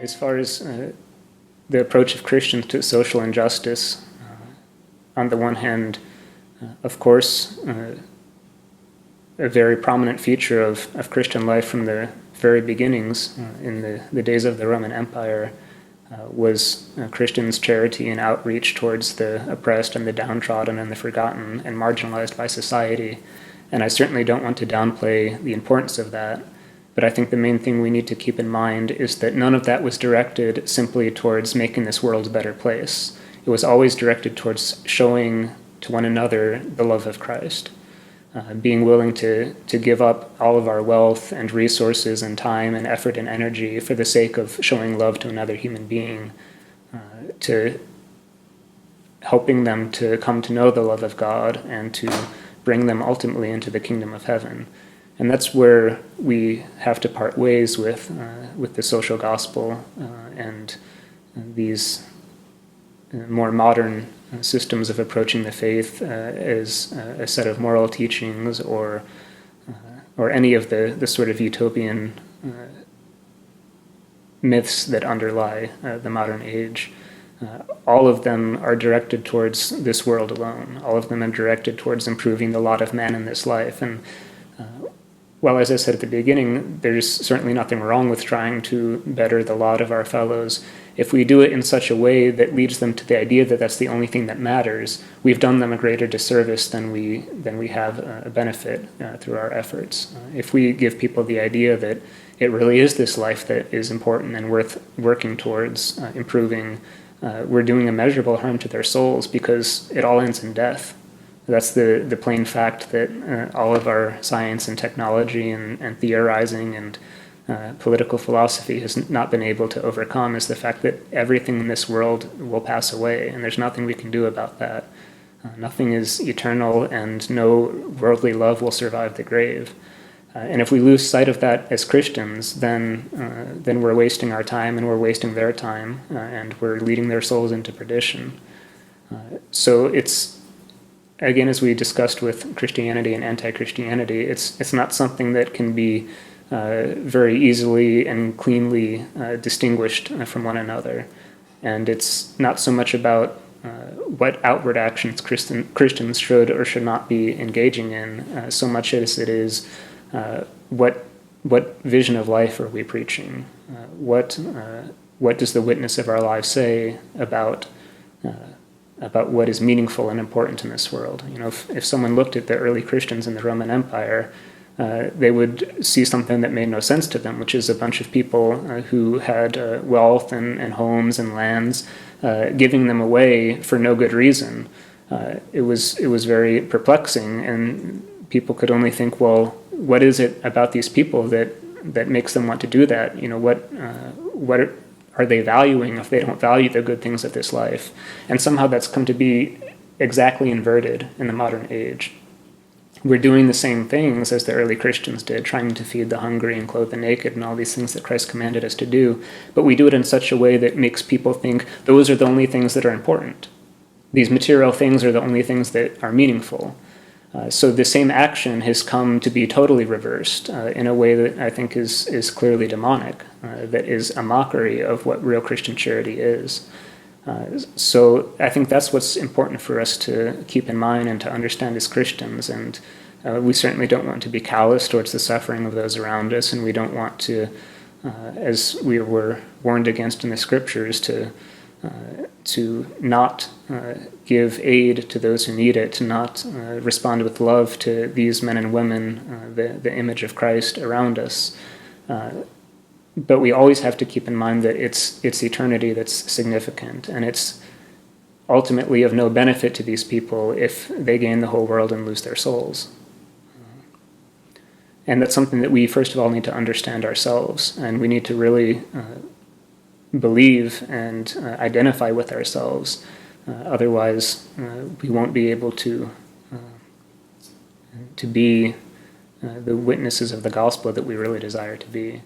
As far as the approach of Christians to social injustice, on the one hand, of course, a very prominent feature of Christian life from the very beginnings in the days of the Roman Empire was Christians' charity and outreach towards the oppressed and the downtrodden and the forgotten and marginalized by society. And I certainly don't want to downplay the importance of that, but I think the main thing we need to keep in mind is that none of that was directed simply towards making this world a better place. It was always directed towards showing to one another the love of Christ. Being willing to give up all of our wealth and resources and time and effort and energy for the sake of showing love to another human being, to helping them to come to know the love of God and to bring them ultimately into the kingdom of heaven. And that's where we have to part ways with the social gospel and these more modern systems of approaching the faith as a set of moral teachings or any of the sort of utopian myths that underlie the modern age. All of them are directed towards this world alone. All of them are directed towards improving the lot of man in this life. And well, as I said at the beginning, there's certainly nothing wrong with trying to better the lot of our fellows. If we do it in such a way that leads them to the idea that that's the only thing that matters, we've done them a greater disservice than we have a benefit through our efforts. If we give people the idea that it really is this life that is important and worth working towards improving, we're doing immeasurable harm to their souls because it all ends in death. That's the plain fact that all of our science and technology and theorizing and political philosophy has not been able to overcome, is the fact that everything in this world will pass away, and there's nothing we can do about that. Nothing is eternal, and no worldly love will survive the grave. And if we lose sight of that as Christians, then we're wasting our time, and we're wasting their time, and we're leading their souls into perdition. So it's, again, as we discussed with Christianity and anti-Christianity, it's not something that can be very easily and cleanly distinguished from one another. And it's not so much about what outward actions Christians should or should not be engaging in, so much as it is what vision of life are we preaching? What does the witness of our lives say about what is meaningful and important in this world? You know, if someone looked at the early Christians in the Roman Empire, they would see something that made no sense to them, which is a bunch of people who had wealth and homes and lands, giving them away for no good reason. It was very perplexing, and people could only think, well, what is it about these people that makes them want to do that? You know, what are they valuing if they don't value the good things of this life? And somehow that's come to be exactly inverted in the modern age. We're doing the same things as the early Christians did, trying to feed the hungry and clothe the naked and all these things that Christ commanded us to do, but we do it in such a way that makes people think those are the only things that are important. These material things are the only things that are meaningful. So the same action has come to be totally reversed in a way that I think is clearly demonic, that is a mockery of what real Christian charity is. So I think that's what's important for us to keep in mind and to understand as Christians. And we certainly don't want to be callous towards the suffering of those around us, and we don't want to, as we were warned against in the scriptures, to not give aid to those who need it, to not respond with love to these men and women, the image of Christ around us. But we always have to keep in mind that it's eternity that's significant, and it's ultimately of no benefit to these people if they gain the whole world and lose their souls. And that's something that we, first of all, need to understand ourselves, and we need to really believe and identify with ourselves. Otherwise, we won't be able to be the witnesses of the gospel that we really desire to be.